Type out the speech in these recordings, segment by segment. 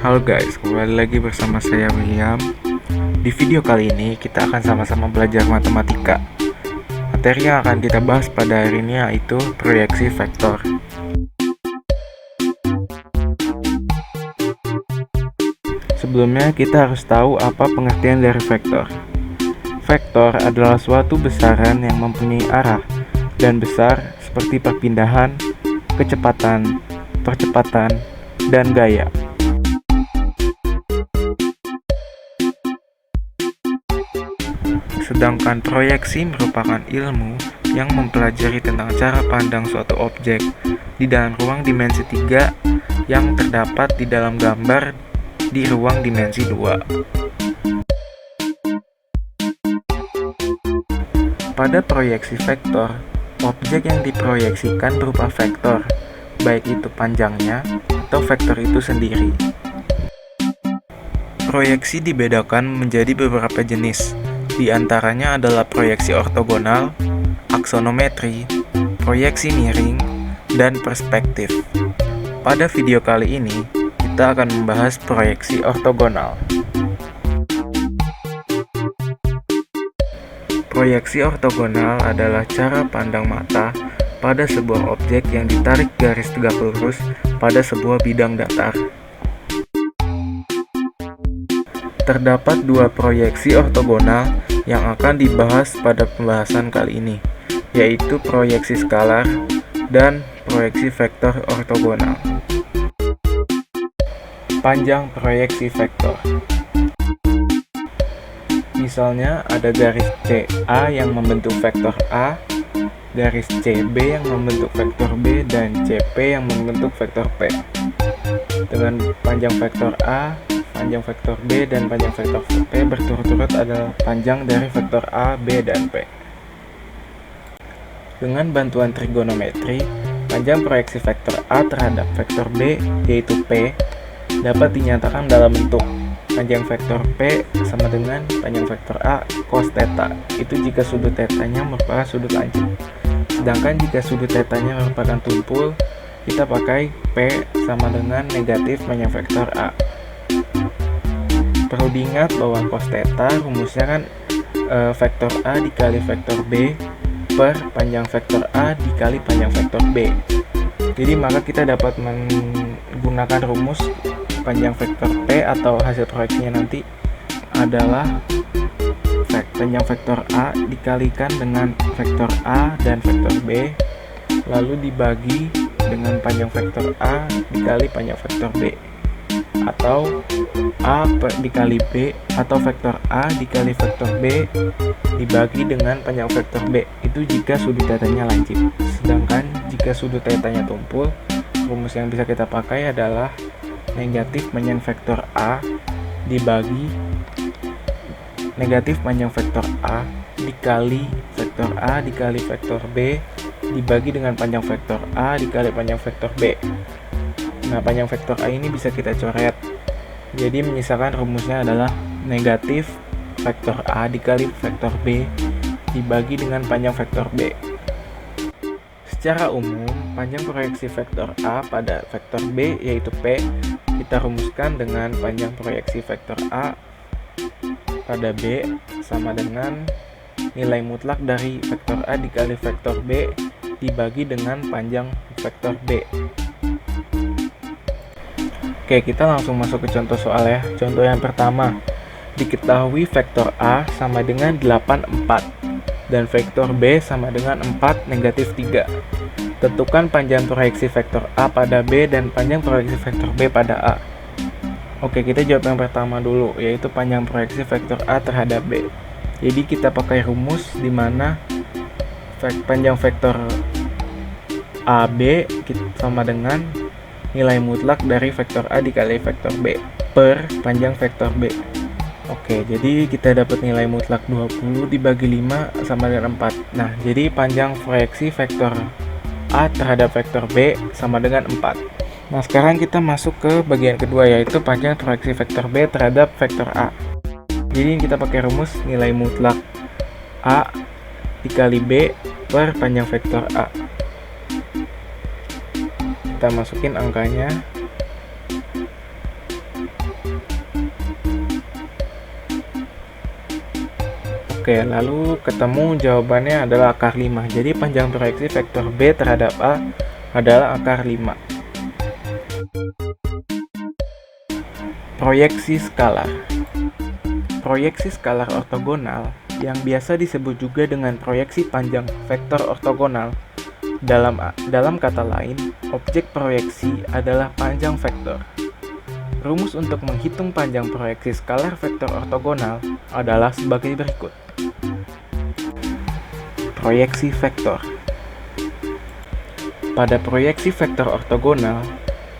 Halo guys, kembali lagi bersama saya William. Di video kali ini kita akan sama-sama belajar matematika. Materi yang akan kita bahas pada hari ini yaitu proyeksi vektor. Sebelumnya kita harus tahu apa pengertian dari vektor. Vektor adalah suatu besaran yang mempunyai arah dan besar seperti perpindahan, kecepatan, percepatan, dan gaya. Sedangkan proyeksi merupakan ilmu yang mempelajari tentang cara pandang suatu objek di dalam ruang dimensi 3 yang terdapat di dalam gambar di ruang dimensi 2. Pada proyeksi vektor, objek yang diproyeksikan berupa vektor, baik itu panjangnya atau vektor itu sendiri. Proyeksi dibedakan menjadi beberapa jenis. Di antaranya adalah proyeksi ortogonal, aksonometri, proyeksi miring, dan perspektif. Pada video kali ini, kita akan membahas proyeksi ortogonal. Proyeksi ortogonal adalah cara pandang mata pada sebuah objek yang ditarik garis tegak lurus pada sebuah bidang datar. Terdapat dua proyeksi ortogonal yang akan dibahas pada pembahasan kali ini, yaitu proyeksi skalar dan proyeksi vektor ortogonal. Panjang proyeksi vektor. Misalnya ada garis CA yang membentuk vektor A, garis CB yang membentuk vektor B, dan CP yang membentuk vektor P. Dengan panjang vektor A, panjang vektor B, dan panjang vektor P berturut-turut adalah panjang dari vektor A, B, dan P. Dengan bantuan trigonometri, panjang proyeksi vektor A terhadap vektor B, yaitu P, dapat dinyatakan dalam bentuk panjang vektor P sama dengan panjang vektor A cos theta. Itu jika sudut tetanya merupakan sudut lancip. Sedangkan jika sudut tetanya merupakan tumpul, kita pakai P sama dengan negatif panjang vektor A. Perlu diingat bahwa cos theta rumusnya kan vektor A dikali vektor B per panjang vektor A dikali panjang vektor B. Jadi maka kita dapat menggunakan rumus panjang vektor P atau hasil proyeksinya nanti adalah panjang vektor A dikalikan dengan vektor A dan vektor B, lalu dibagi dengan panjang vektor A dikali panjang vektor B, atau A dikali B, atau vektor A dikali vektor B dibagi dengan panjang vektor B. Itu jika sudut tetanya lancip. Sedangkan jika sudut tetanya tumpul, rumus yang bisa kita pakai adalah negatif panjang vektor A dibagi negatif panjang vektor A dikali vektor A dikali vektor B dibagi dengan panjang vektor A dikali panjang vektor B. Nah, panjang vektor A ini bisa kita coret. Jadi menyisakan rumusnya adalah negatif vektor A dikali vektor B dibagi dengan panjang vektor B. Secara umum, panjang proyeksi vektor A pada vektor B yaitu P kita rumuskan dengan panjang proyeksi vektor A pada B sama dengan nilai mutlak dari vektor A dikali vektor B dibagi dengan panjang vektor B. Oke, kita langsung masuk ke contoh soal ya. Contoh yang pertama, diketahui vektor A sama dengan 8, 4 dan vektor B sama dengan 4, negatif 3. Tentukan panjang proyeksi vektor A pada B dan panjang proyeksi vektor B pada A. Oke, kita jawab yang pertama dulu, yaitu panjang proyeksi vektor A terhadap B. Jadi kita pakai rumus di mana panjang vektor AB sama dengan nilai mutlak dari vektor A dikali vektor B per panjang vektor B. Oke, jadi kita dapat nilai mutlak 20 dibagi 5 sama dengan 4. Nah, jadi panjang proyeksi vektor A terhadap vektor B sama dengan 4. Nah, sekarang kita masuk ke bagian kedua, yaitu panjang proyeksi vektor B terhadap vektor A. Jadi kita pakai rumus nilai mutlak A dikali B per panjang vektor A. Kita masukin angkanya. Oke, lalu ketemu jawabannya adalah akar 5. Jadi panjang proyeksi vektor B terhadap A adalah akar 5. Proyeksi skalar. Proyeksi skalar ortogonal yang biasa disebut juga dengan proyeksi panjang vektor ortogonal. Dalam kata lain, objek proyeksi adalah panjang vektor. Rumus untuk menghitung panjang proyeksi skalar vektor ortogonal adalah sebagai berikut. Proyeksi vektor. Pada proyeksi vektor ortogonal,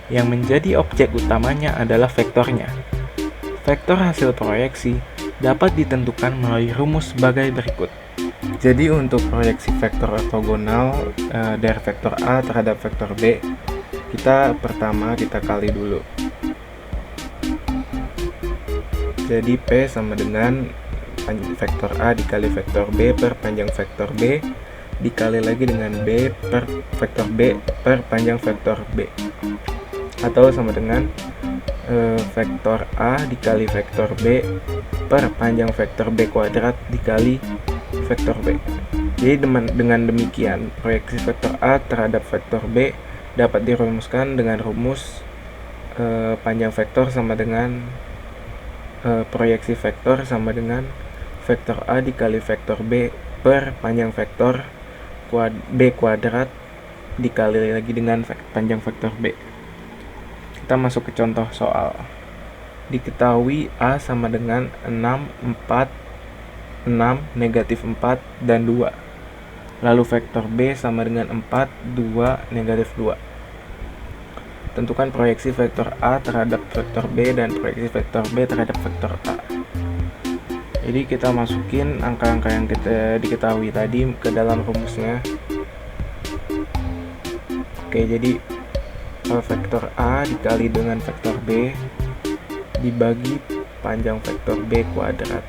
yang menjadi objek utamanya adalah vektornya. Vektor hasil proyeksi dapat ditentukan melalui rumus sebagai berikut. Jadi untuk proyeksi vektor ortogonal dari vektor A terhadap vektor B, pertama kita kali dulu. Jadi P sama dengan vektor A dikali vektor B per panjang vektor B dikali lagi dengan B per vektor B per panjang vektor B, atau sama dengan vektor A dikali vektor B per panjang vektor B kuadrat dikali vektor B. Jadi dengan demikian proyeksi vektor A terhadap vektor B dapat dirumuskan dengan rumus panjang vektor sama dengan proyeksi vektor sama dengan vektor A dikali vektor B per panjang vektor B kuadrat dikali lagi dengan panjang vektor B. Kita masuk ke contoh soal. Diketahui A sama dengan 6, 4, 6, negatif 4, dan 2. Lalu vektor B sama dengan 4, 2, negatif 2. Tentukan proyeksi vektor A terhadap vektor B dan proyeksi vektor B terhadap vektor A. Jadi kita masukin angka-angka yang kita diketahui tadi ke dalam rumusnya. Oke, jadi vektor A dikali dengan vektor B dibagi panjang vektor B kuadrat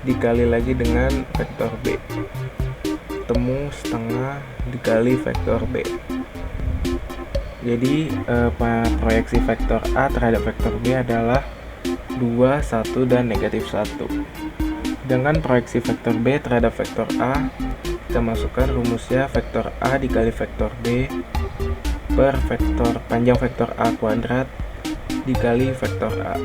dikali lagi dengan vektor B, ketemu setengah dikali vektor B. Jadi proyeksi vektor A terhadap vektor B adalah 2, 1, dan negatif 1. Dengan proyeksi vektor B terhadap vektor A, kita masukkan rumusnya vektor A dikali vektor B per vektor panjang vektor A kuadrat dikali vektor A.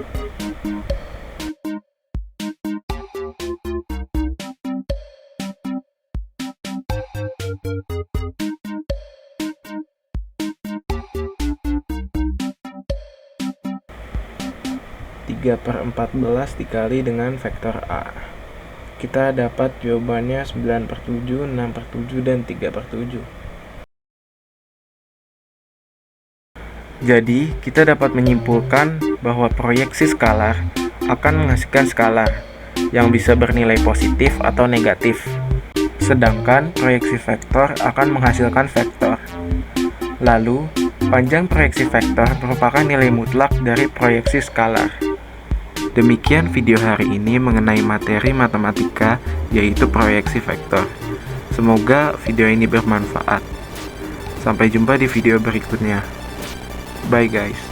Tiga per 14 dikali dengan vektor A. Kita dapat jawabannya 9 per 7, 6 per 7, dan 3 per 7. Jadi, kita dapat menyimpulkan bahwa proyeksi skalar akan menghasilkan skalar yang bisa bernilai positif atau negatif. Sedangkan proyeksi vektor akan menghasilkan vektor. Lalu, panjang proyeksi vektor merupakan nilai mutlak dari proyeksi skalar. Demikian video hari ini mengenai materi matematika, yaitu proyeksi vektor. Semoga video ini bermanfaat. Sampai jumpa di video berikutnya. Bye guys.